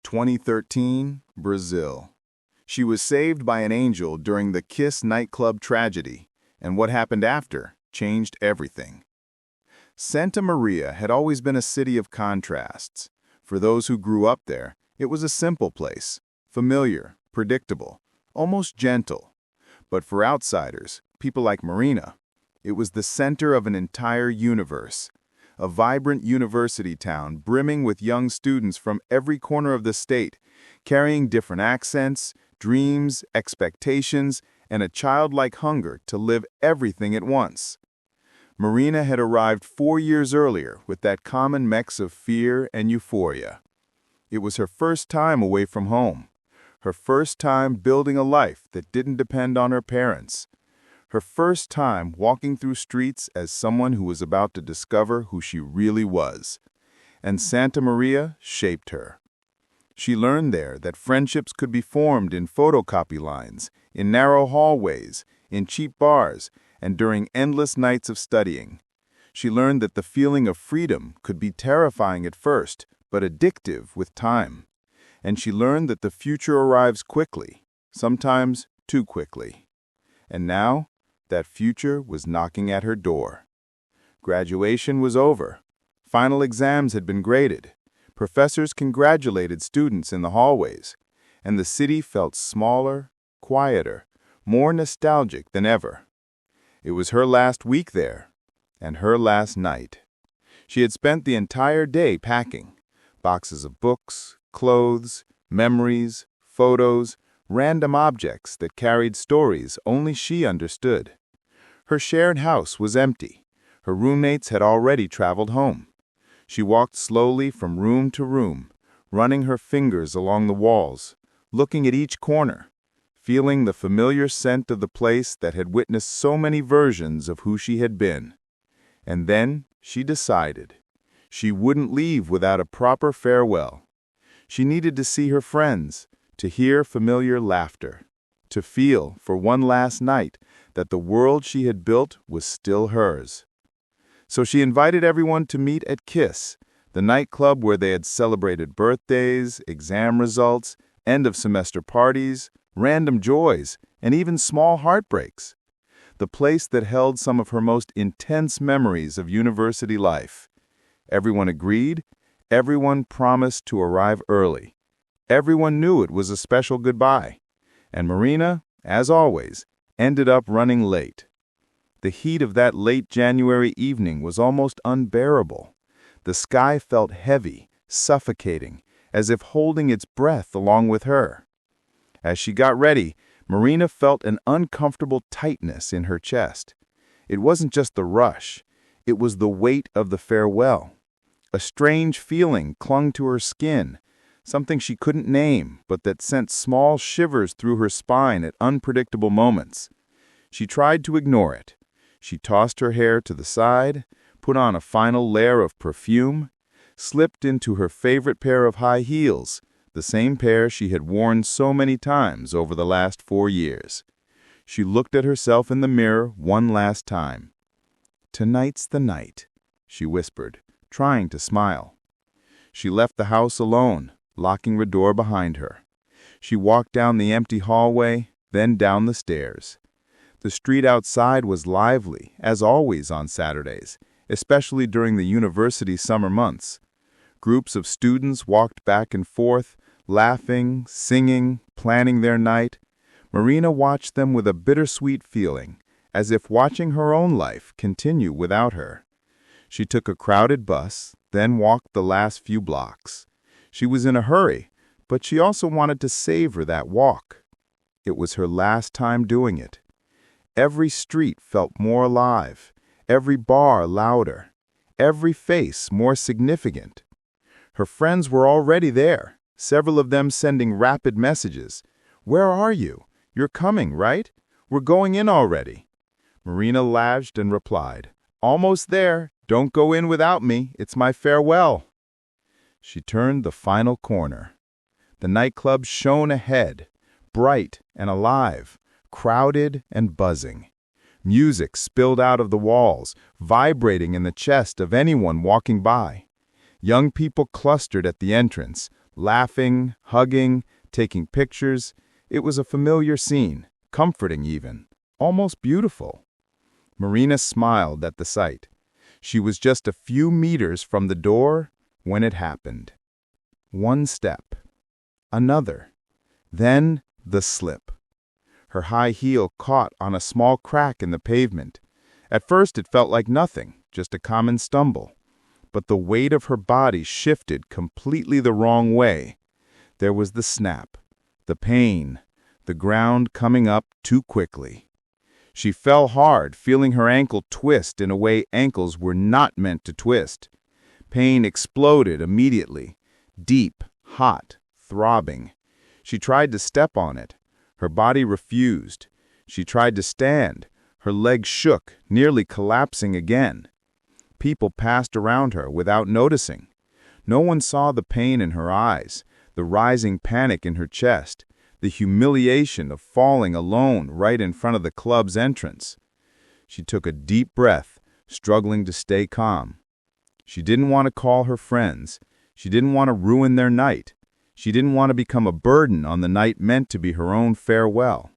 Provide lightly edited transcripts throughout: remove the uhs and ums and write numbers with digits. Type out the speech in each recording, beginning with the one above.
2013, Brazil. She was saved by an angel during the Kiss nightclub tragedy, and what happened after changed everything. Santa Maria had always been a city of contrasts. For those who grew up there, it was a simple place, familiar, predictable, almost gentle. But for outsiders, people like Marina, it was the center of an entire universe. A vibrant university town brimming with young students from every corner of the state, carrying different accents, dreams, expectations, and a childlike hunger to live everything at once. Marina had arrived 4 years earlier with that common mix of fear and euphoria. It was her first time away from home, her first time building a life that didn't depend on her parents, her first time walking through streets as someone who was about to discover who she really was. And Santa Maria shaped her. She learned there that friendships could be formed in photocopy lines, in narrow hallways, in cheap bars, and during endless nights of studying. She learned that the feeling of freedom could be terrifying at first, but addictive with time. And she learned that the future arrives quickly, sometimes too quickly. And now, that future was knocking at her door. Graduation was over. Final exams had been graded. Professors congratulated students in the hallways, and the city felt smaller, quieter, more nostalgic than ever. It was her last week there, and her last night. She had spent the entire day packing, boxes of books, clothes, memories, photos, random objects that carried stories only she understood. Her shared house was empty. Her roommates had already traveled home. She walked slowly from room to room, running her fingers along the walls, looking at each corner, feeling the familiar scent of the place that had witnessed so many versions of who she had been. And then she decided. She wouldn't leave without a proper farewell. She needed to see her friends, to hear familiar laughter, to feel, for one last night, that the world she had built was still hers. So she invited everyone to meet at Kiss, the nightclub where they had celebrated birthdays, exam results, end-of-semester parties, random joys, and even small heartbreaks. The place that held some of her most intense memories of university life. Everyone agreed. Everyone promised to arrive early. Everyone knew it was a special goodbye. And Marina, as always, ended up running late. The heat of that late January evening was almost unbearable. The sky felt heavy, suffocating, as if holding its breath along with her. As she got ready, Marina felt an uncomfortable tightness in her chest. It wasn't just the rush. It was the weight of the farewell. A strange feeling clung to her skin, something she couldn't name, but that sent small shivers through her spine at unpredictable moments. She tried to ignore it. She tossed her hair to the side, put on a final layer of perfume, slipped into her favorite pair of high heels, the same pair she had worn so many times over the last 4 years. She looked at herself in the mirror one last time. "Tonight's the night," she whispered, trying to smile. She left the house alone, locking the door behind her. She walked down the empty hallway, then down the stairs. The street outside was lively, as always on Saturdays, especially during the university summer months. Groups of students walked back and forth, laughing, singing, planning their night. Marina watched them with a bittersweet feeling, as if watching her own life continue without her. She took a crowded bus, then walked the last few blocks. She was in a hurry, but she also wanted to savor that walk. It was her last time doing it. Every street felt more alive, every bar louder, every face more significant. Her friends were already there, several of them sending rapid messages. "Where are you? You're coming, right? We're going in already." Marina laughed and replied, "Almost there. Don't go in without me. It's my farewell." She turned the final corner. The nightclub shone ahead, bright and alive, crowded and buzzing. Music spilled out of the walls, vibrating in the chest of anyone walking by. Young people clustered at the entrance, laughing, hugging, taking pictures. It was a familiar scene, comforting even, almost beautiful. Marina smiled at the sight. She was just a few meters from the door when it happened. One step, another, then the slip. Her high heel caught on a small crack in the pavement. At first it felt like nothing, just a common stumble. But the weight of her body shifted completely the wrong way. There was the snap, the pain, the ground coming up too quickly. She fell hard, feeling her ankle twist in a way ankles were not meant to twist. Pain exploded immediately, deep, hot, throbbing. She tried to step on it. Her body refused. She tried to stand. Her legs shook, nearly collapsing again. People passed around her without noticing. No one saw the pain in her eyes, the rising panic in her chest, the humiliation of falling alone right in front of the club's entrance. She took a deep breath, struggling to stay calm. She didn't want to call her friends. She didn't want to ruin their night. She didn't want to become a burden on the night meant to be her own farewell.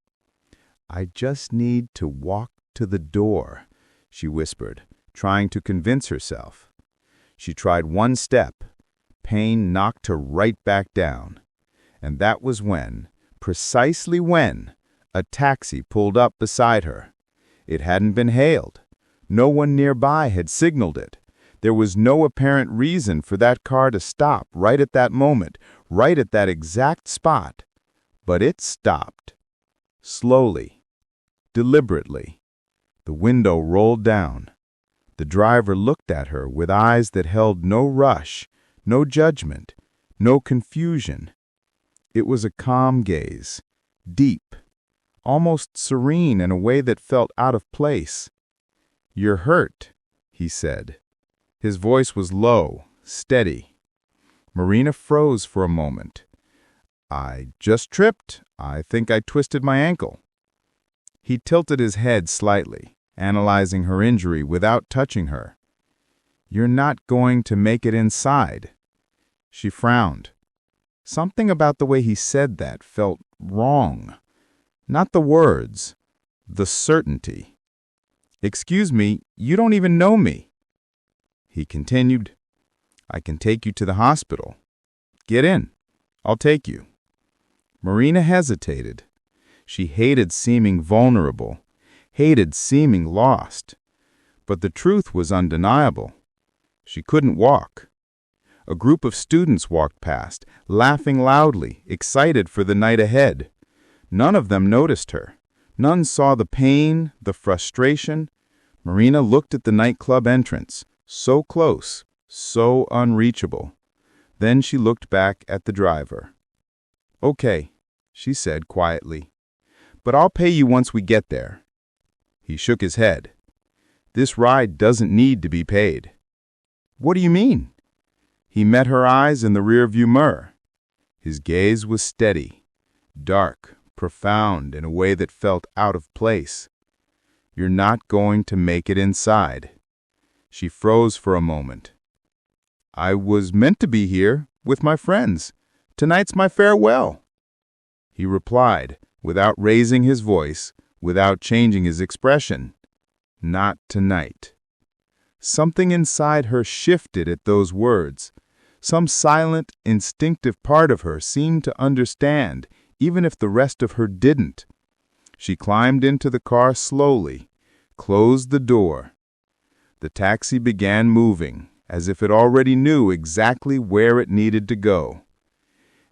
"I just need to walk to the door," she whispered, trying to convince herself. She tried one step. Pain knocked her right back down. And that was when, precisely when, a taxi pulled up beside her. It hadn't been hailed. No one nearby had signaled it. There was no apparent reason for that car to stop right at that moment, right at that exact spot. But it stopped. Slowly, deliberately. The window rolled down. The driver looked at her with eyes that held no rush, no judgment, no confusion. It was a calm gaze, deep, almost serene in a way that felt out of place. "You're hurt," he said. His voice was low, steady. Marina froze for a moment. "I just tripped. I think I twisted my ankle." He tilted his head slightly, analyzing her injury without touching her. "You're not going to make it inside." She frowned. Something about the way he said that felt wrong. Not the words, the certainty. "Excuse me, you don't even know me." He continued, "I can take you to the hospital. Get in. I'll take you." Marina hesitated. She hated seeming vulnerable, hated seeming lost. But the truth was undeniable. She couldn't walk. A group of students walked past, laughing loudly, excited for the night ahead. None of them noticed her. None saw the pain, the frustration. Marina looked at the nightclub entrance, so close, so unreachable. Then she looked back at the driver. "Okay," she said quietly, "but I'll pay you once we get there." He shook his head. "This ride doesn't need to be paid." "What do you mean?" He met her eyes in the rearview mirror. His gaze was steady, dark, profound in a way that felt out of place. "You're not going to make it inside." She froze for a moment. "I was meant to be here, with my friends. Tonight's my farewell." He replied, without raising his voice, without changing his expression. "Not tonight." Something inside her shifted at those words. Some silent, instinctive part of her seemed to understand, even if the rest of her didn't. She climbed into the car slowly, closed the door. The taxi began moving, as if it already knew exactly where it needed to go.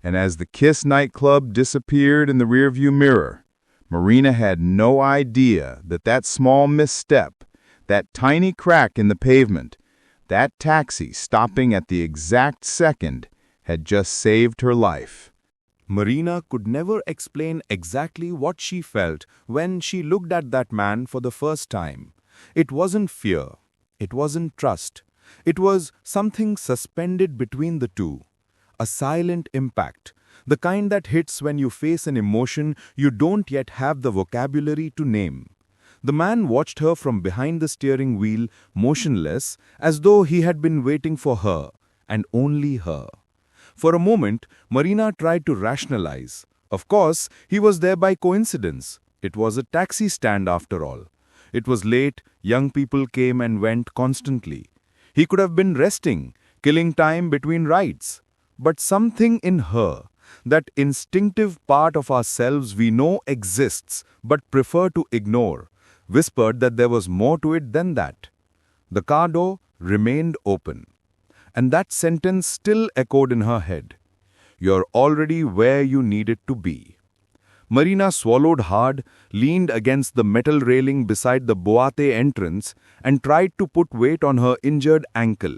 And as the Kiss nightclub disappeared in the rearview mirror, Marina had no idea that that small misstep, that tiny crack in the pavement, that taxi stopping at the exact second, had just saved her life. Marina could never explain exactly what she felt when she looked at that man for the first time. It wasn't fear. It wasn't trust. It was something suspended between the two. A silent impact, the kind that hits when you face an emotion you don't yet have the vocabulary to name. The man watched her from behind the steering wheel, motionless, as though he had been waiting for her, and only her. For a moment, Marina tried to rationalize. Of course, he was there by coincidence. It was a taxi stand after all. It was late, young people came and went constantly. He could have been resting, killing time between rides. But something in her, that instinctive part of ourselves we know exists but prefer to ignore, whispered that there was more to it than that. The car door remained open. And that sentence still echoed in her head. You're already where you needed to be. Marina swallowed hard, leaned against the metal railing beside the Boate entrance, and tried to put weight on her injured ankle.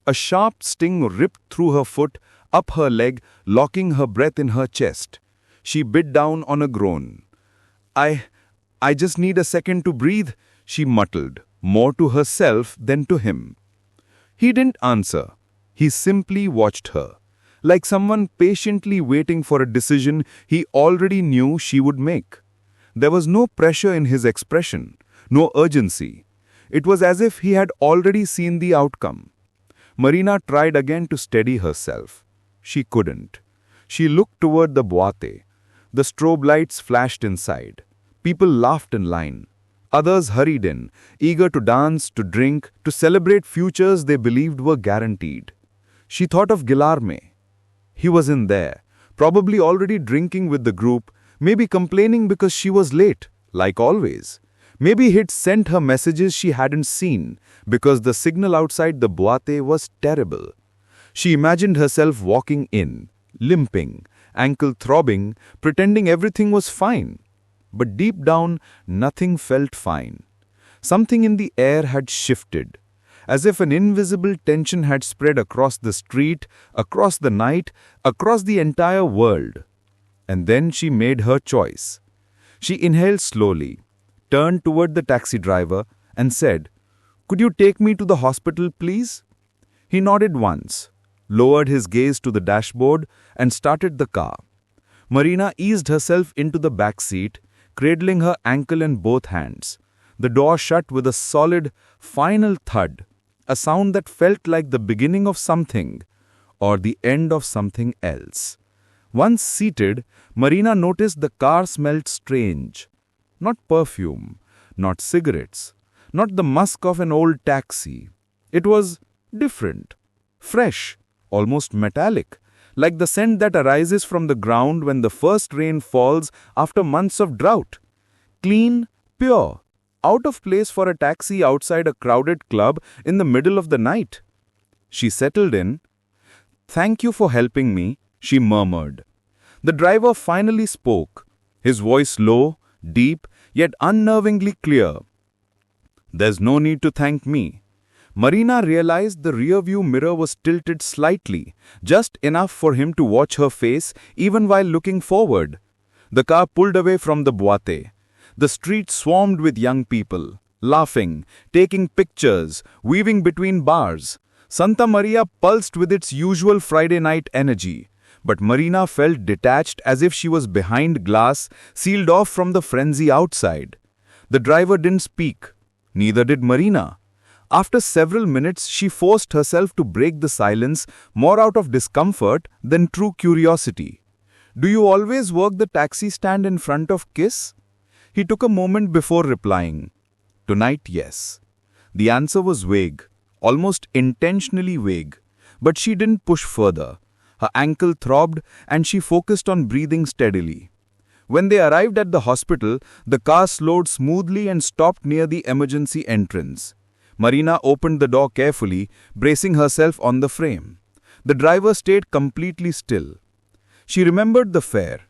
A sharp sting ripped through her foot, up her leg, locking her breath in her chest. She bit down on a groan. I just need a second to breathe, she muttered, more to herself than to him. He didn't answer. He simply watched her, like someone patiently waiting for a decision he already knew she would make. There was no pressure in his expression, no urgency. It was as if he had already seen the outcome. Marina tried again to steady herself. She couldn't. She looked toward the Boate. The strobe lights flashed inside. People laughed in line. Others hurried in, eager to dance, to drink, to celebrate futures they believed were guaranteed. She thought of Guilherme. He was in there, probably already drinking with the group, maybe complaining because she was late, like always. Maybe he'd sent her messages she hadn't seen, because the signal outside the Boate was terrible. She imagined herself walking in, limping, ankle throbbing, pretending everything was fine. But deep down, nothing felt fine. Something in the air had shifted, as if an invisible tension had spread across the street, across the night, across the entire world. And then she made her choice. She inhaled slowly, turned toward the taxi driver, and said, "Could you take me to the hospital, please?" He nodded once, lowered his gaze to the dashboard, and started the car. Marina eased herself into the back seat, cradling her ankle in both hands. The door shut with a solid, final thud, a sound that felt like the beginning of something, or the end of something else. Once seated, Marina noticed the car smelled strange. Not perfume, not cigarettes, not the musk of an old taxi. It was different, fresh, almost metallic, like the scent that arises from the ground when the first rain falls after months of drought. Clean, pure, out of place for a taxi outside a crowded club in the middle of the night. She settled in. "Thank you for helping me," she murmured. The driver finally spoke, his voice low, deep, yet unnervingly clear. "There's no need to thank me." Marina realized the rearview mirror was tilted slightly, just enough for him to watch her face even while looking forward. The car pulled away from the Boate. The street swarmed with young people, laughing, taking pictures, weaving between bars. Santa Maria pulsed with its usual Friday night energy, but Marina felt detached as if she was behind glass, sealed off from the frenzy outside. The driver didn't speak. Neither did Marina. After several minutes, she forced herself to break the silence, more out of discomfort than true curiosity. "Do you always work the taxi stand in front of Kiss?" He took a moment before replying. "Tonight, yes." The answer was vague, almost intentionally vague, but she didn't push further. Her ankle throbbed, and she focused on breathing steadily. When they arrived at the hospital, the car slowed smoothly and stopped near the emergency entrance. Marina opened the door carefully, bracing herself on the frame. The driver stayed completely still. She remembered the fare.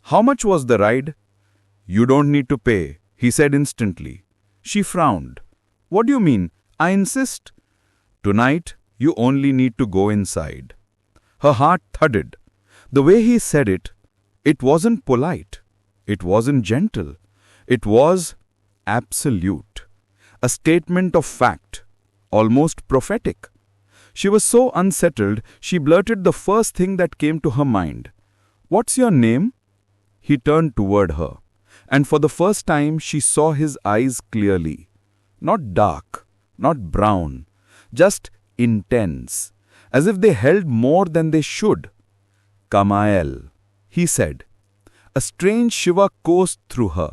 How much was the ride? "You don't need to pay," he said instantly. She frowned. "What do you mean? I insist." "Tonight, you only need to go inside." Her heart thudded. The way he said it wasn't polite. It wasn't gentle. It was absolute. A statement of fact, almost prophetic. She was so unsettled, she blurted the first thing that came to her mind. "What's your name?" He turned toward her, and for the first time she saw his eyes clearly. Not dark, not brown, just intense, as if they held more than they should. Kamael, he said. A strange shiver coursed through her.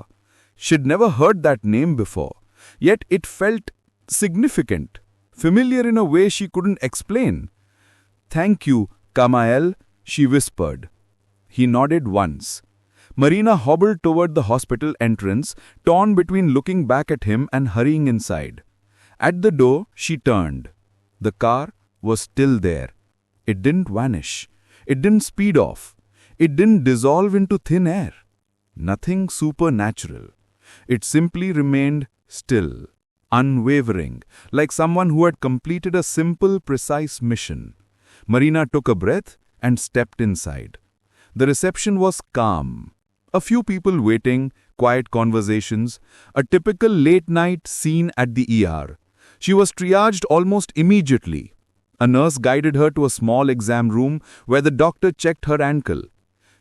She'd never heard that name before, yet it felt significant, familiar in a way she couldn't explain. Thank you, Kamael, she whispered. He nodded once. Marina hobbled toward the hospital entrance, torn between looking back at him and hurrying inside. At the door, she turned. The car was still there. It didn't vanish. It didn't speed off. It didn't dissolve into thin air. Nothing supernatural. It simply remained still, unwavering, like someone who had completed a simple, precise mission. Marina took a breath and stepped inside. The reception was calm. A few people waiting, quiet conversations, a typical late-night scene at the ER. She was triaged almost immediately. A nurse guided her to a small exam room where the doctor checked her ankle.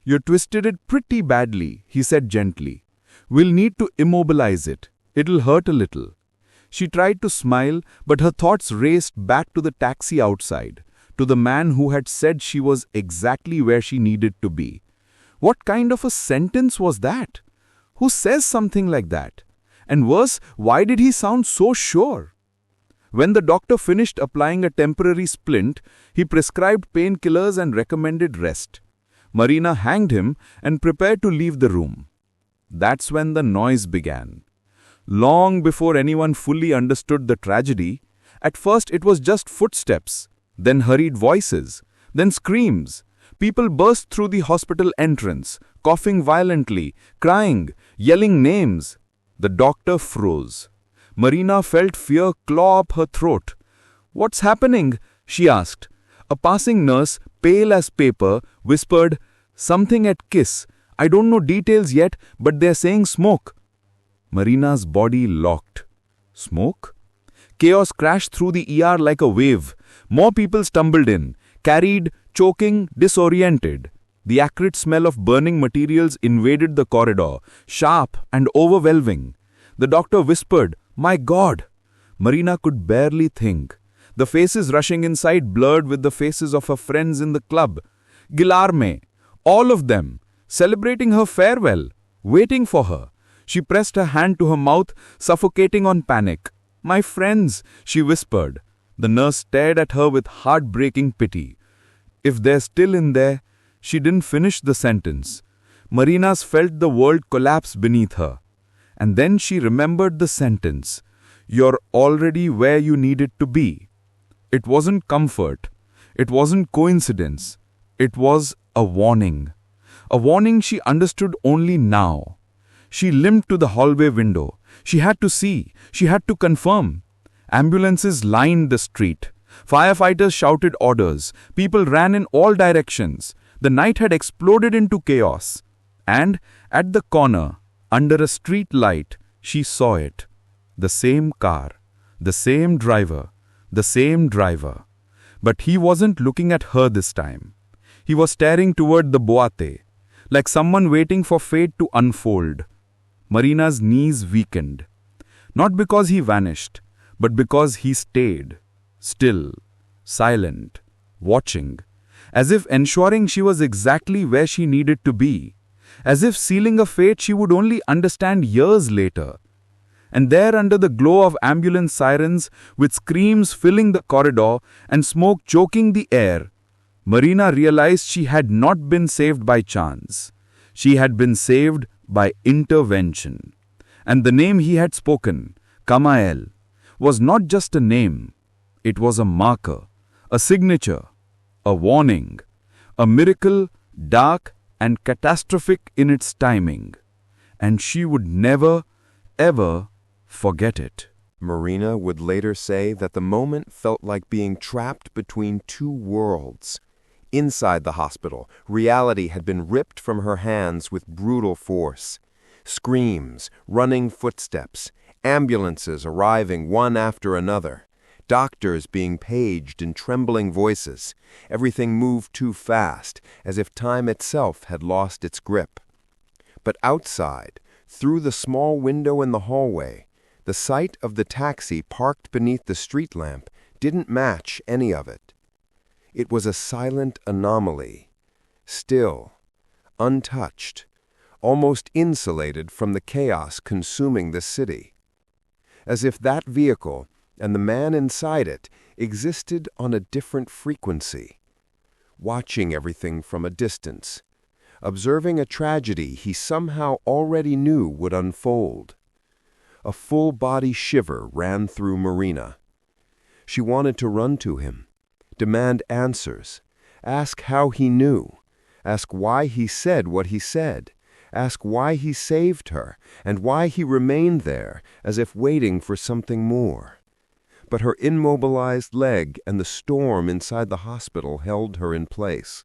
"You twisted it pretty badly," he said gently. "We'll need to immobilize it. It'll hurt a little." She tried to smile, but her thoughts raced back to the taxi outside, to the man who had said she was exactly where she needed to be. What kind of a sentence was that? Who says something like that? And worse, why did he sound so sure? When the doctor finished applying a temporary splint, he prescribed painkillers and recommended rest. Marina hanged him and prepared to leave the room. That's when the noise began. Long before anyone fully understood the tragedy, at first it was just footsteps, then hurried voices, then screams. People burst through the hospital entrance, coughing violently, crying, yelling names. The doctor froze. Marina felt fear claw up her throat. "What's happening?" she asked. A passing nurse, pale as paper, whispered, "Something at Kiss. I don't know details yet, but they're saying smoke." Marina's body locked. Smoke? Chaos crashed through the ER like a wave. More people stumbled in, carried, choking, disoriented. The acrid smell of burning materials invaded the corridor, sharp and overwhelming. The doctor whispered, "My God!" Marina could barely think. The faces rushing inside blurred with the faces of her friends in the club. Guilherme, all of them, celebrating her farewell, waiting for her. She pressed her hand to her mouth, suffocating on panic. "My friends," she whispered. The nurse stared at her with heartbreaking pity. "If they're still in there," she didn't finish the sentence. Marina's felt the world collapse beneath her. And then she remembered the sentence, "You're already where you needed to be." It wasn't comfort. It wasn't coincidence. It was a warning. A warning she understood only now. She limped to the hallway window. She had to see. She had to confirm. Ambulances lined the street. Firefighters shouted orders. People ran in all directions. The night had exploded into chaos. And at the corner, under a street light, she saw it. The same car. The same driver. The same driver. But he wasn't looking at her this time. He was staring toward the boate, like someone waiting for fate to unfold. Marina's knees weakened. Not because he vanished, but because he stayed. Still, silent, watching, as if ensuring she was exactly where she needed to be, as if sealing a fate she would only understand years later. And there under the glow of ambulance sirens, with screams filling the corridor and smoke choking the air, Marina realized she had not been saved by chance. She had been saved by intervention. And the name he had spoken, Kamael, was not just a name. It was a marker, a signature, a warning, a miracle dark and catastrophic in its timing. And she would never, ever forget it. Marina would later say that the moment felt like being trapped between two worlds. Inside the hospital, reality had been ripped from her hands with brutal force. Screams, running footsteps, ambulances arriving one after another, doctors being paged in trembling voices. Everything moved too fast, as if time itself had lost its grip. But outside, through the small window in the hallway, the sight of the taxi parked beneath the street lamp didn't match any of it. It was a silent anomaly, still, untouched, almost insulated from the chaos consuming the city. As if that vehicle, and the man inside it, existed on a different frequency, watching everything from a distance, observing a tragedy he somehow already knew would unfold. A full-body shiver ran through Marina. She wanted to run to him, demand answers, ask how he knew, ask why he said what he said, ask why he saved her, and why he remained there as if waiting for something more. But her immobilized leg and the storm inside the hospital held her in place.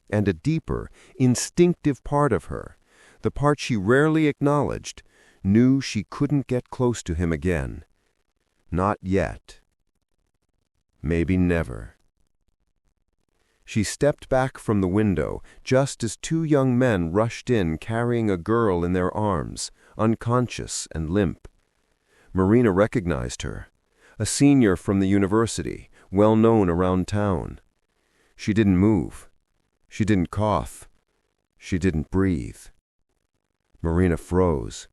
And a deeper, instinctive part of her, the part she rarely acknowledged, knew she couldn't get close to him again. Not yet. Maybe never. She stepped back from the window just as two young men rushed in carrying a girl in their arms, unconscious and limp. Marina recognized her, a senior from the university, well known around town. She didn't move. She didn't cough. She didn't breathe. Marina froze.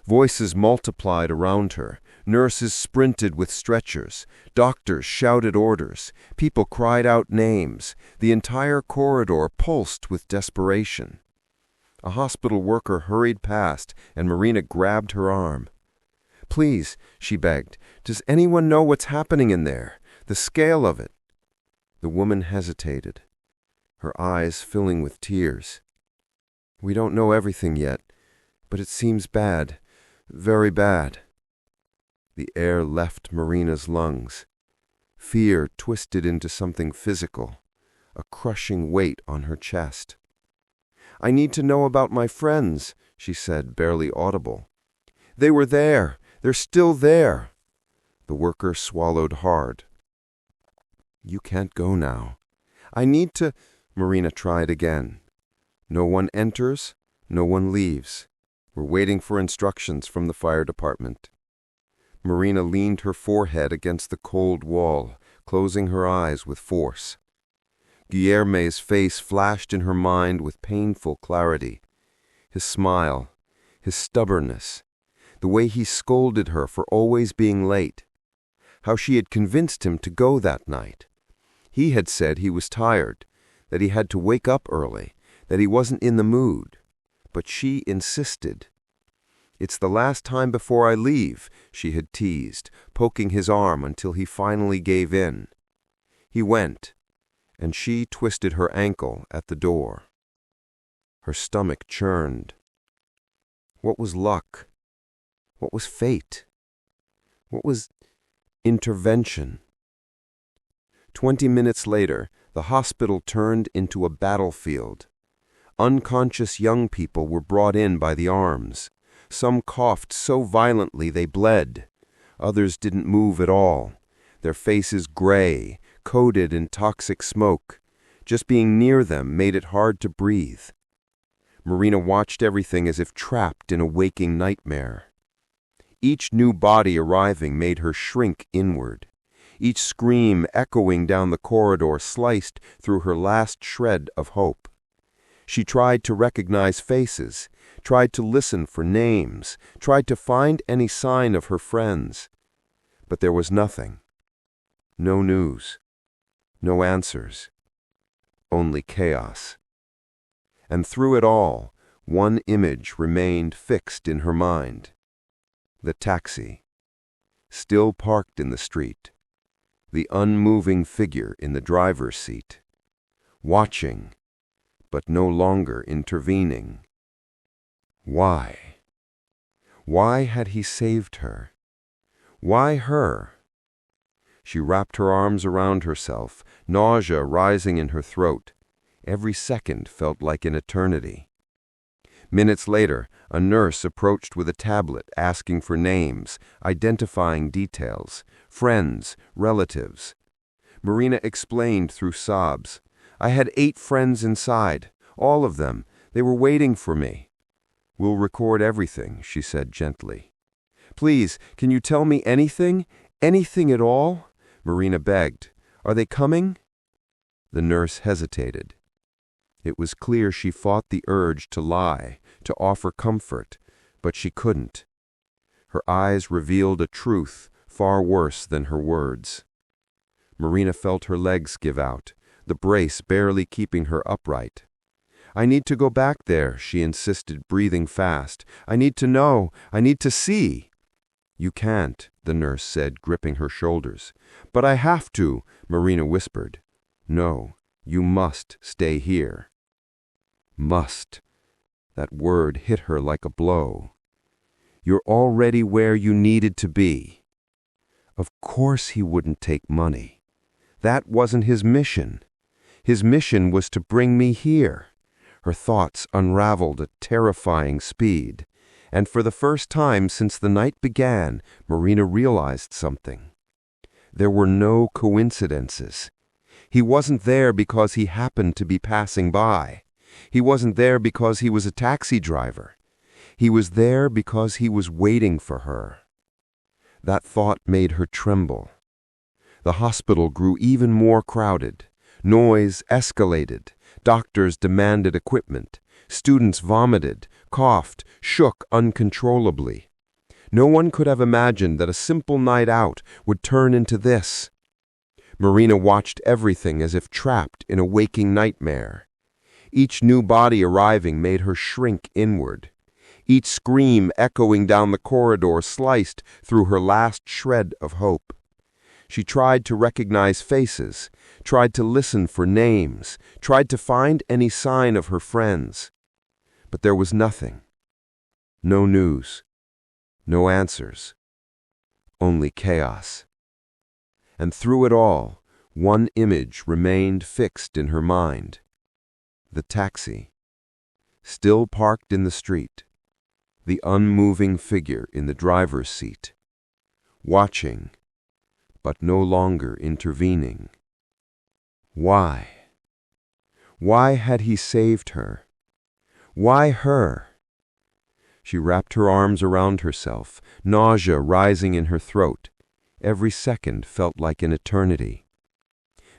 Voices multiplied around her. Nurses sprinted with stretchers. Doctors shouted orders. People cried out names. The entire corridor pulsed with desperation. A hospital worker hurried past, and Marina grabbed her arm. "Please," she begged, "does anyone know what's happening in there? The scale of it?" The woman hesitated, her eyes filling with tears. "We don't know everything yet, but it seems bad, very bad." The air left Marina's lungs. Fear twisted into something physical, a crushing weight on her chest. "I need to know about my friends," she said, barely audible. "They were there. They're still there." The worker swallowed hard. "You can't go now. I need to—" Marina tried again. "No one enters, no one leaves. We're waiting for instructions from the fire department." Marina leaned her forehead against the cold wall, closing her eyes with force. Guillerme's face flashed in her mind with painful clarity. His smile, his stubbornness, the way he scolded her for always being late. How she had convinced him to go that night. He had said he was tired, that he had to wake up early, that he wasn't in the mood. But she insisted. "It's the last time before I leave," she had teased, poking his arm until he finally gave in. He went, and she twisted her ankle at the door. Her stomach churned. What was luck? What was fate? What was intervention? 20 minutes later, the hospital turned into a battlefield. Unconscious young people were brought in by the arms. Some coughed so violently they bled. Others didn't move at all, their faces gray, coated in toxic smoke. Just being near them made it hard to breathe. Marina watched everything as if trapped in a waking nightmare. Each new body arriving made her shrink inward. Each scream echoing down the corridor sliced through her last shred of hope. She tried to recognize faces, tried to listen for names, tried to find any sign of her friends. But there was nothing. No news. No answers. Only chaos. And through it all, one image remained fixed in her mind. The taxi, still parked in the street. The unmoving figure in the driver's seat. Watching, but no longer intervening. Why? Why had he saved her? Why her? She wrapped her arms around herself, nausea rising in her throat. Every second felt like an eternity. Minutes later, a nurse approached with a tablet asking for names, identifying details, friends, relatives. Marina explained through sobs. "I had 8 friends inside, all of them. They were waiting for me." "We'll record everything," she said gently. "Please, can you tell me anything? Anything at all?" Marina begged. Are they coming?" The nurse hesitated. It was clear she fought the urge to lie, to offer comfort, but she couldn't. Her eyes revealed a truth far worse than her words. Marina felt her legs give out, the brace barely keeping her upright. "I need to go back there," she insisted, breathing fast. "I need to know. I need to see." "You can't," the nurse said, gripping her shoulders. "But I have to," Marina whispered. "No, you must stay here." Must. That word hit her like a blow. "You're already where you needed to be." Of course he wouldn't take money. That wasn't his mission. His mission was to bring me here. Her thoughts unraveled at terrifying speed. And for the first time since the night began, Marina realized something. There were no coincidences. He wasn't there because he happened to be passing by. He wasn't there because he was a taxi driver. He was there because he was waiting for her. That thought made her tremble. The hospital grew even more crowded. Noise escalated. Doctors demanded equipment. Students vomited, coughed, shook uncontrollably. No one could have imagined that a simple night out would turn into this. Marina watched everything as if trapped in a waking nightmare. Each new body arriving made her shrink inward. Each scream echoing down the corridor sliced through her last shred of hope. She tried to recognize faces, tried to listen for names, tried to find any sign of her friends. But there was nothing. No news. No answers. Only chaos. And through it all, one image remained fixed in her mind. The taxi. Still parked in the street. The unmoving figure in the driver's seat. Watching, but no longer intervening. Why? Why had he saved her? Why her? She wrapped her arms around herself, nausea rising in her throat. Every second felt like an eternity.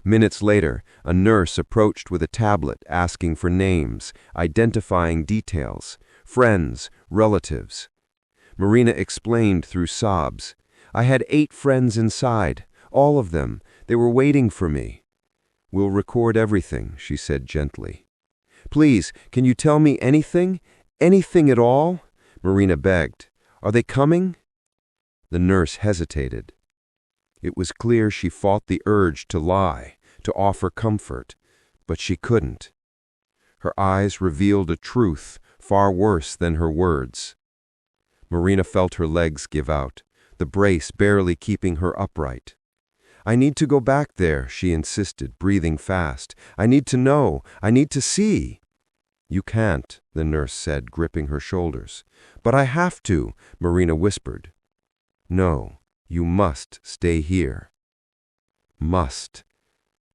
Minutes later, a nurse approached with a tablet asking for names, identifying details, friends, relatives. Marina explained through sobs. "I had 8 friends inside, all of them. They were waiting for me." "We'll record everything," she said gently. "Please, can you tell me anything? Anything at all?" Marina begged. "Are they coming?" The nurse hesitated. It was clear she fought the urge to lie, to offer comfort, but she couldn't. Her eyes revealed a truth far worse than her words. Marina felt her legs give out, the brace barely keeping her upright. "I need to go back there," she insisted, breathing fast. "I need to know. I need to see." "You can't," the nurse said, gripping her shoulders. "But I have to," Marina whispered. "No, you must stay here." Must.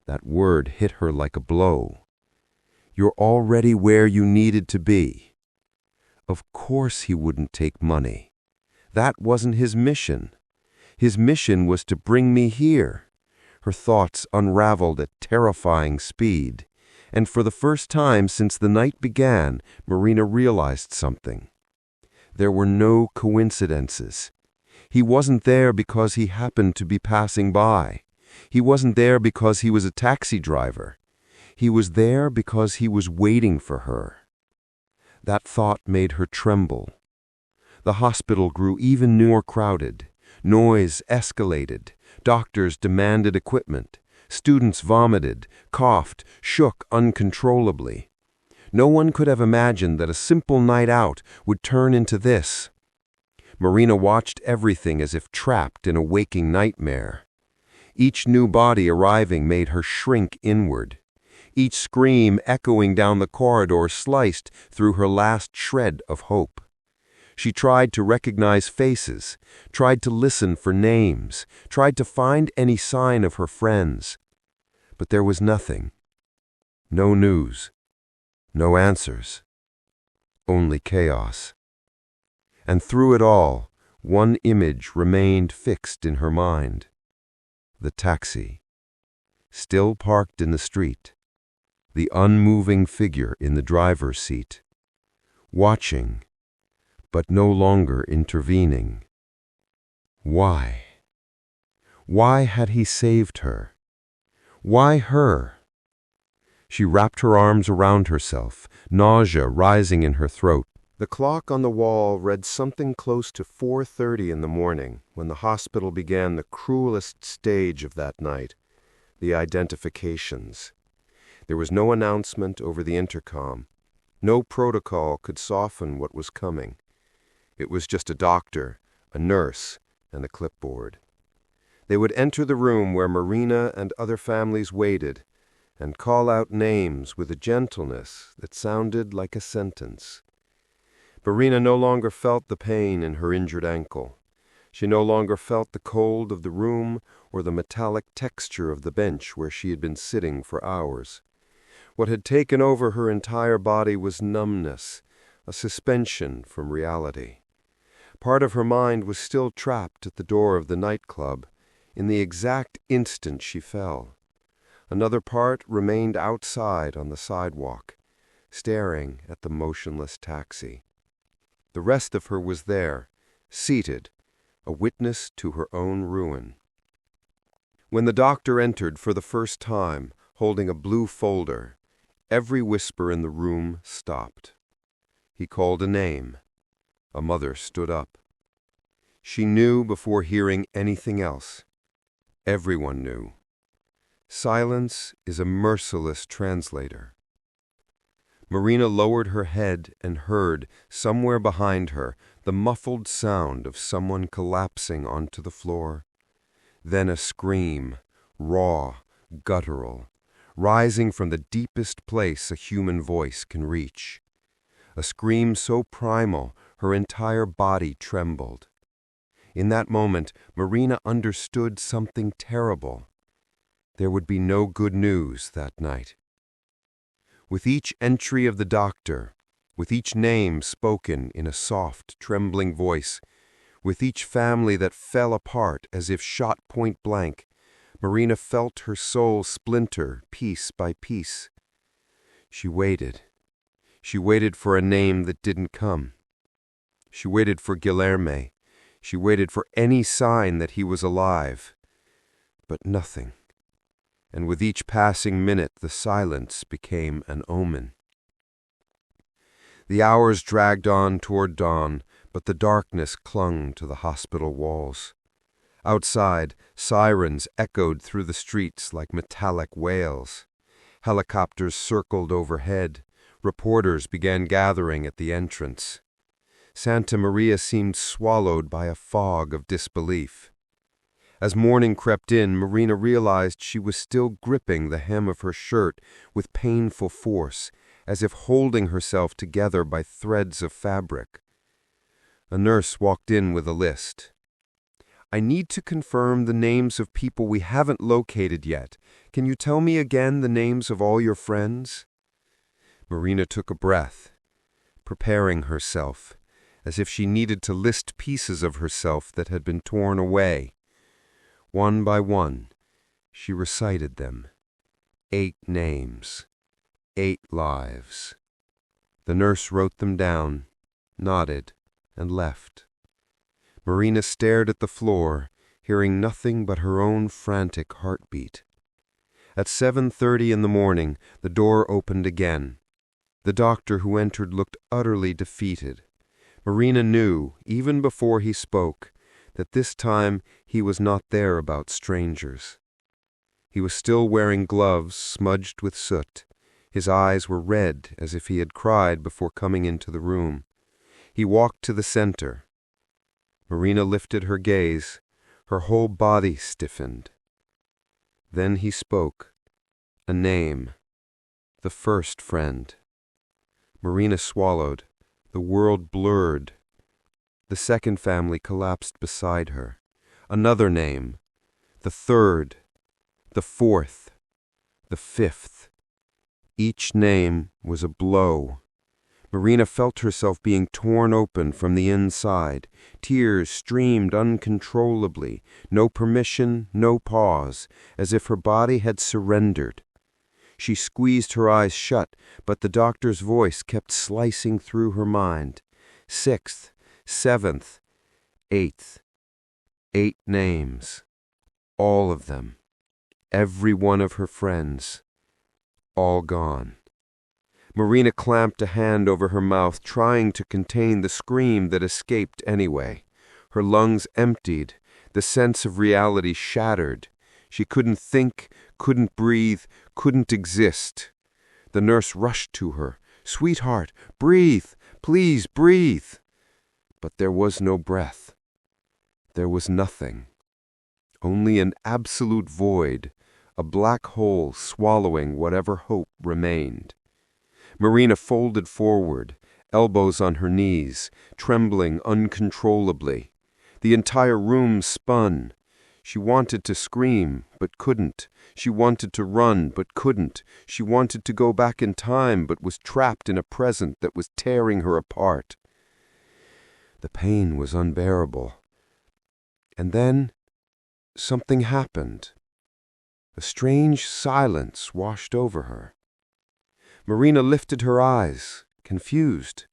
That word hit her like a blow. "You're already where you needed to be." Of course he wouldn't take money. That wasn't his mission. His mission was to bring me here. Her thoughts unraveled at terrifying speed. And for the first time since the night began, Marina realized something. There were no coincidences. He wasn't there because he happened to be passing by. He wasn't there because he was a taxi driver. He was there because he was waiting for her. That thought made her tremble. The hospital grew even more crowded. Noise escalated. Doctors demanded equipment. Students vomited, coughed, shook uncontrollably. No one could have imagined that a simple night out would turn into this. Marina watched everything as if trapped in a waking nightmare. Each new body arriving made her shrink inward. Each scream echoing down the corridor sliced through her last shred of hope. She tried to recognize faces, tried to listen for names, tried to find any sign of her friends. But there was nothing. No news. No answers. Only chaos. And through it all, one image remained fixed in her mind. The taxi. still parked in the street, the unmoving figure in the driver's seat, watching, but no longer intervening. Why? Why had he saved her? Why her? She wrapped her arms around herself, nausea rising in her throat. The clock on the wall read something close to 4:30 in the morning when the hospital began the cruelest stage of that night, the identifications. There was no announcement over the intercom. No protocol could soften what was coming. It was just a doctor, a nurse, and a clipboard. They would enter the room where Marina and other families waited and call out names with a gentleness that sounded like a sentence. Marina no longer felt the pain in her injured ankle. She no longer felt the cold of the room or the metallic texture of the bench where she had been sitting for hours. What had taken over her entire body was numbness, a suspension from reality. Part of her mind was still trapped at the door of the nightclub, in the exact instant she fell. Another part remained outside on the sidewalk, staring at the motionless taxi. The rest of her was there, seated, a witness to her own ruin. When the doctor entered for the first time, holding a blue folder, every whisper in the room stopped. He called a name. A mother stood up. She knew before hearing anything else. Everyone knew. Silence is a merciless translator. Marina lowered her head and heard, somewhere behind her, the muffled sound of someone collapsing onto the floor. Then a scream, raw, guttural, rising from the deepest place a human voice can reach. A scream so primal, her entire body trembled. In that moment, Marina understood something terrible. There would be no good news that night. With each entry of the doctor, with each name spoken in a soft, trembling voice, with each family that fell apart as if shot point blank, Marina felt her soul splinter piece by piece. She waited. She waited for a name that didn't come. She waited for Guilherme. She waited for any sign that he was alive. But nothing. And with each passing minute, the silence became an omen. The hours dragged on toward dawn, but the darkness clung to the hospital walls. Outside, sirens echoed through the streets like metallic wails. Helicopters circled overhead. Reporters began gathering at the entrance. Santa Maria seemed swallowed by a fog of disbelief. As morning crept in, Marina realized she was still gripping the hem of her shirt with painful force, as if holding herself together by threads of fabric. A nurse walked in with a list. "I need to confirm the names of people we haven't located yet. Can you tell me again the names of all your friends?" Marina took a breath, preparing herself, as if she needed to list pieces of herself that had been torn away. One by one, she recited them. 8 names, 8 lives. The nurse wrote them down, nodded, and left. Marina stared at the floor, hearing nothing but her own frantic heartbeat. At 7:30 in the morning, the door opened again. The doctor who entered looked utterly defeated. Marina knew, even before he spoke, that this time he was not there about strangers. He was still wearing gloves smudged with soot. His eyes were red as if he had cried before coming into the room. He walked to the center. Marina lifted her gaze. Her whole body stiffened. Then he spoke. A name. The first friend. Marina swallowed. The world blurred. The second family collapsed beside her. Another name. The third. The fourth. The fifth. Each name was a blow. Marina felt herself being torn open from the inside. Tears streamed uncontrollably, no permission, no pause, as if her body had surrendered. She squeezed her eyes shut, but the doctor's voice kept slicing through her mind. 6th, 7th, 8th. 8 names. All of them. Every one of her friends. All gone. Marina clamped a hand over her mouth, trying to contain the scream that escaped anyway. Her lungs emptied, the sense of reality shattered. She couldn't think, couldn't breathe, couldn't exist. The nurse rushed to her. "Sweetheart, breathe! Please breathe!" But there was no breath. There was nothing. Only an absolute void, a black hole swallowing whatever hope remained. Marina folded forward, elbows on her knees, trembling uncontrollably. The entire room spun. She wanted to scream, but couldn't. She wanted to run, but couldn't. She wanted to go back in time, but was trapped in a present that was tearing her apart. The pain was unbearable. And then something happened. A strange silence washed over her. Marina lifted her eyes, confused.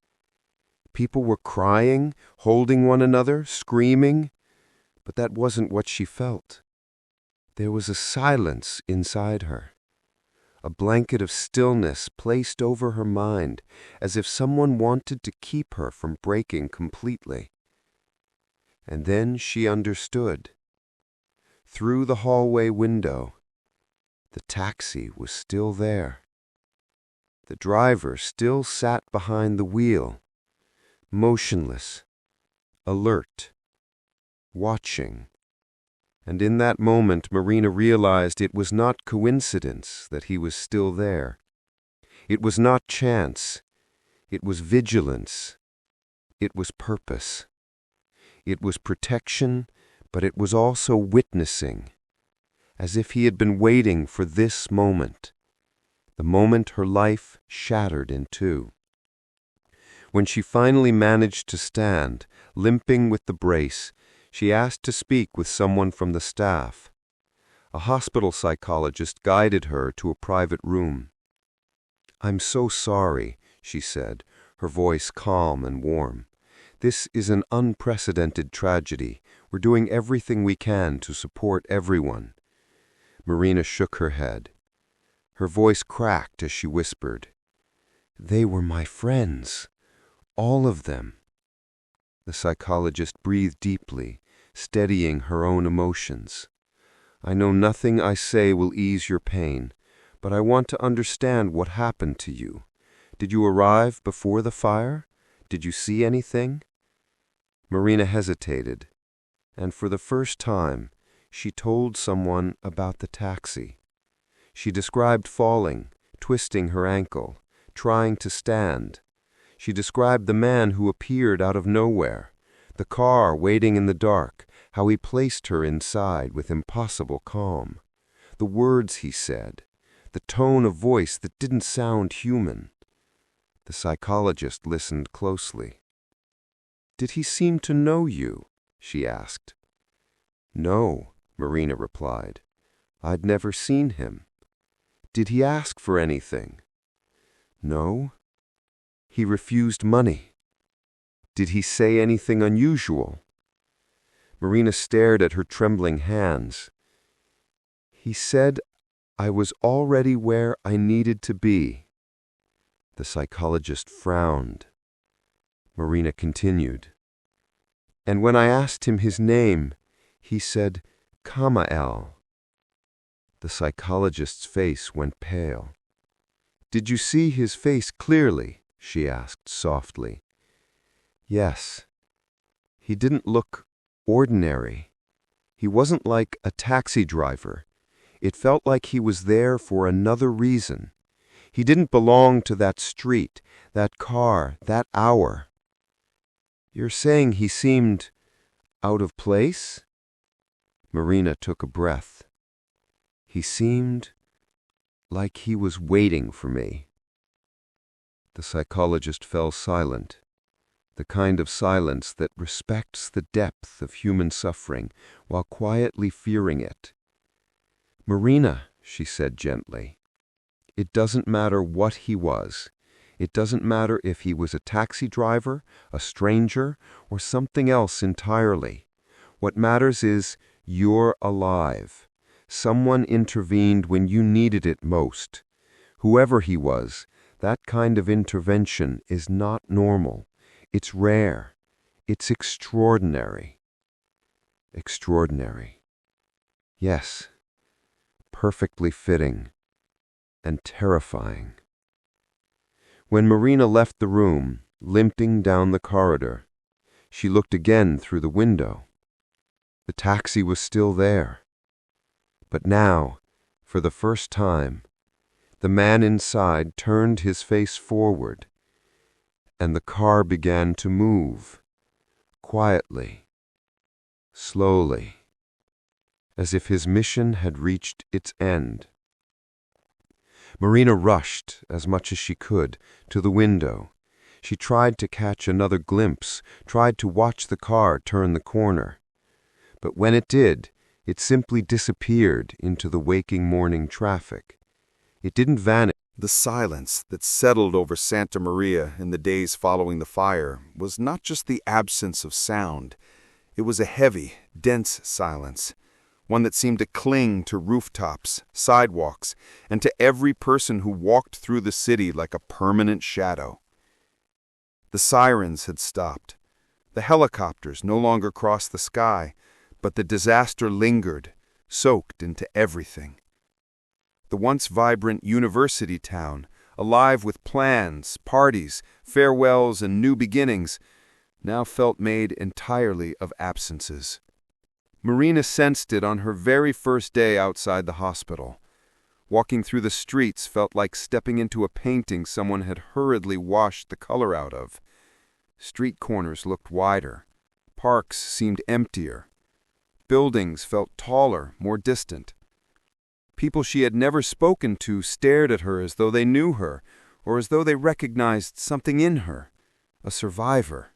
People were crying, holding one another, screaming, but that wasn't what she felt. There was a silence inside her, a blanket of stillness placed over her mind, as if someone wanted to keep her from breaking completely. And then she understood. Through the hallway window, the taxi was still there. The driver still sat behind the wheel, motionless, alert, watching. And in that moment, Marina realized it was not coincidence that he was still there. It was not chance. It was vigilance. It was purpose. It was protection, but it was also witnessing, as if he had been waiting for this moment. The moment her life shattered in two. When she finally managed to stand, limping with the brace, she asked to speak with someone from the staff. A hospital psychologist guided her to a private room. "I'm so sorry," she said, her voice calm and warm. "This is an unprecedented tragedy. We're doing everything we can to support everyone." Marina shook her head. Her voice cracked as she whispered, "They were my friends. All of them." The psychologist breathed deeply, steadying her own emotions. "I know nothing I say will ease your pain, but I want to understand what happened to you. Did you arrive before the fire? Did you see anything?" Marina hesitated, and for the first time, she told someone about the taxi. She described falling, twisting her ankle, trying to stand. She described the man who appeared out of nowhere, the car waiting in the dark, how he placed her inside with impossible calm, the words he said, the tone of voice that didn't sound human. The psychologist listened closely. "Did he seem to know you?" she asked. "No," Marina replied. "I'd never seen him." "Did he ask for anything?" "No." "He refused money." "Did he say anything unusual?" Marina stared at her trembling hands. "He said I was already where I needed to be." The psychologist frowned. Marina continued. "And when I asked him his name, he said, Kamael." The psychologist's face went pale. "Did you see his face clearly?" she asked softly. "Yes. He didn't look ordinary. He wasn't like a taxi driver. It felt like he was there for another reason. He didn't belong to that street, that car, that hour." "You're saying he seemed out of place?" Marina took a breath. "He seemed like he was waiting for me." The psychologist fell silent, the kind of silence that respects the depth of human suffering while quietly fearing it. "Marina," she said gently, "it doesn't matter what he was. It doesn't matter if he was a taxi driver, a stranger, or something else entirely. What matters is you're alive. Someone intervened when you needed it most. Whoever he was, that kind of intervention is not normal. It's rare. It's extraordinary." Extraordinary. Yes, perfectly fitting and terrifying. When Marina left the room, limping down the corridor, she looked again through the window. The taxi was still there. But now, for the first time, the man inside turned his face forward, and the car began to move, quietly, slowly, as if his mission had reached its end. Marina rushed, as much as she could, to the window. She tried to catch another glimpse, tried to watch the car turn the corner. But when it did, it simply disappeared into the waking morning traffic. It didn't vanish. The silence that settled over Santa Maria in the days following the fire was not just the absence of sound. It was a heavy, dense silence, one that seemed to cling to rooftops, sidewalks, and to every person who walked through the city like a permanent shadow. The sirens had stopped. The helicopters no longer crossed the sky, but the disaster lingered, soaked into everything. The once vibrant university town, alive with plans, parties, farewells, and new beginnings, now felt made entirely of absences. Marina sensed it on her very first day outside the hospital. Walking through the streets felt like stepping into a painting someone had hurriedly washed the color out of. Street corners looked wider. Parks seemed emptier. Buildings felt taller, more distant. People she had never spoken to stared at her as though they knew her, or as though they recognized something in her, a survivor.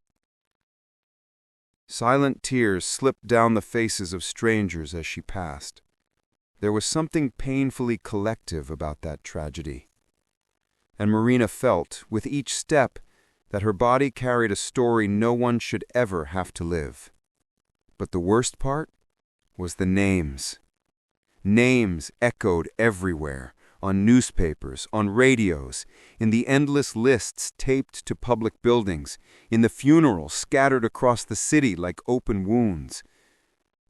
Silent tears slipped down the faces of strangers as she passed. There was something painfully collective about that tragedy. And Marina felt, with each step, that her body carried a story no one should ever have to live. But the worst part was the names. Names echoed everywhere, on newspapers, on radios, in the endless lists taped to public buildings, in the funerals scattered across the city like open wounds.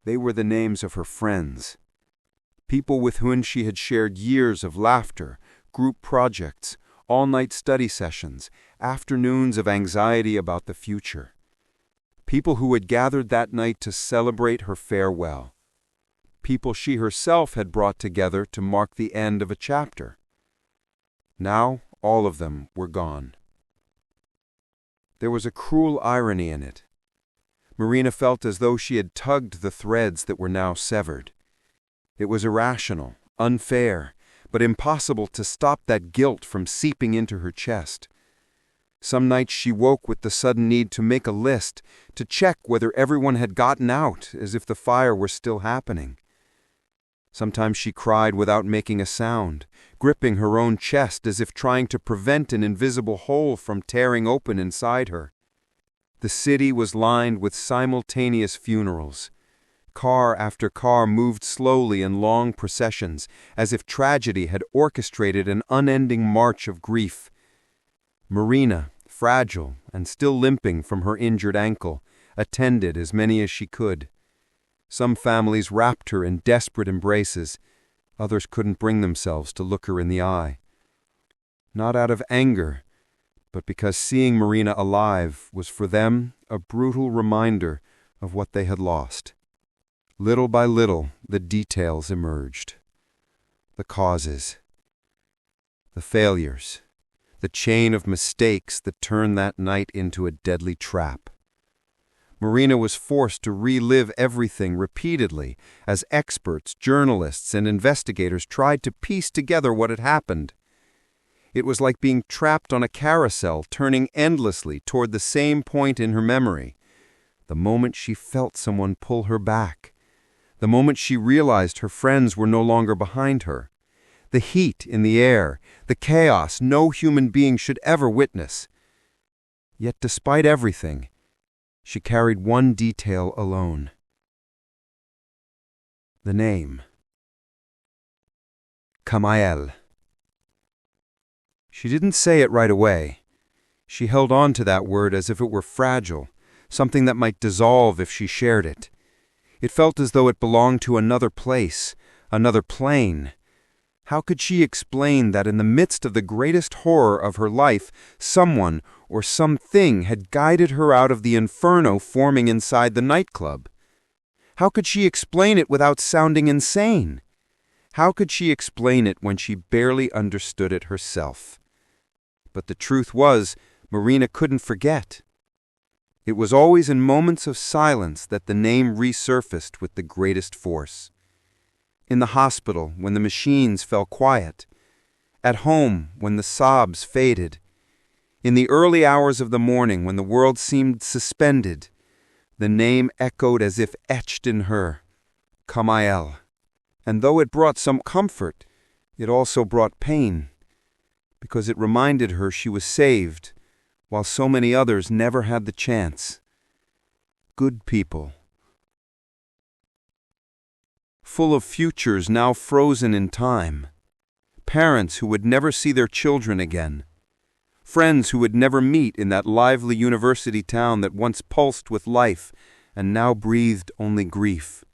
They were the names of her friends, people with whom she had shared years of laughter, group projects, all-night study sessions, afternoons of anxiety about the future. People who had gathered that night to celebrate her farewell. People she herself had brought together to mark the end of a chapter. Now all of them were gone. There was a cruel irony in it. Marina felt as though she had tugged the threads that were now severed. It was irrational, unfair, but impossible to stop that guilt from seeping into her chest. Some nights she woke with the sudden need to make a list, to check whether everyone had gotten out, as if the fire were still happening. Sometimes she cried without making a sound, gripping her own chest as if trying to prevent an invisible hole from tearing open inside her. The city was lined with simultaneous funerals. Car after car moved slowly in long processions, as if tragedy had orchestrated an unending march of grief. Marina, fragile and still limping from her injured ankle, attended as many as she could. Some families wrapped her in desperate embraces. Others couldn't bring themselves to look her in the eye. Not out of anger, but because seeing Marina alive was for them a brutal reminder of what they had lost. Little by little, the details emerged. The causes, the failures, the chain of mistakes that turned that night into a deadly trap. Marina was forced to relive everything repeatedly as experts, journalists, and investigators tried to piece together what had happened. It was like being trapped on a carousel, turning endlessly toward the same point in her memory. The moment she felt someone pull her back. The moment she realized her friends were no longer behind her. The heat in the air, the chaos no human being should ever witness. Yet despite everything, she carried one detail alone. The name. Kamael. She didn't say it right away. She held on to that word as if it were fragile, something that might dissolve if she shared it. It felt as though it belonged to another place, another plane. How could she explain that in the midst of the greatest horror of her life, someone or something had guided her out of the inferno forming inside the nightclub? How could she explain it without sounding insane? How could she explain it when she barely understood it herself? But the truth was, Marina couldn't forget. It was always in moments of silence that the name resurfaced with the greatest force. In the hospital, when the machines fell quiet. At home, when the sobs faded. In the early hours of the morning, when the world seemed suspended, the name echoed as if etched in her, Kamael. And though it brought some comfort, it also brought pain, because it reminded her she was saved, while so many others never had the chance. Good people. Full of futures now frozen in time. Parents who would never see their children again. Friends who would never meet in that lively university town that once pulsed with life and now breathed only grief.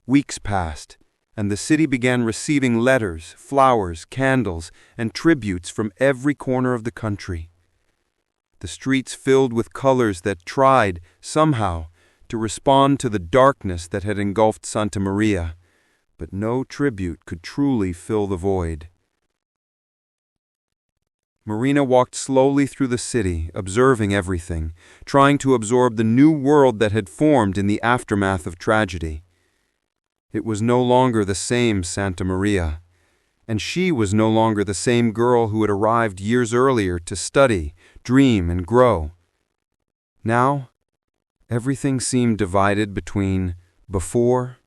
Weeks passed, and the city began receiving letters, flowers, candles, and tributes from every corner of the country. The streets filled with colors that tried, somehow, to respond to the darkness that had engulfed Santa Maria, but no tribute could truly fill the void. Marina walked slowly through the city, observing everything, trying to absorb the new world that had formed in the aftermath of tragedy. It was no longer the same Santa Maria, and she was no longer the same girl who had arrived years earlier to study, dream, and grow. Now, everything seemed divided between before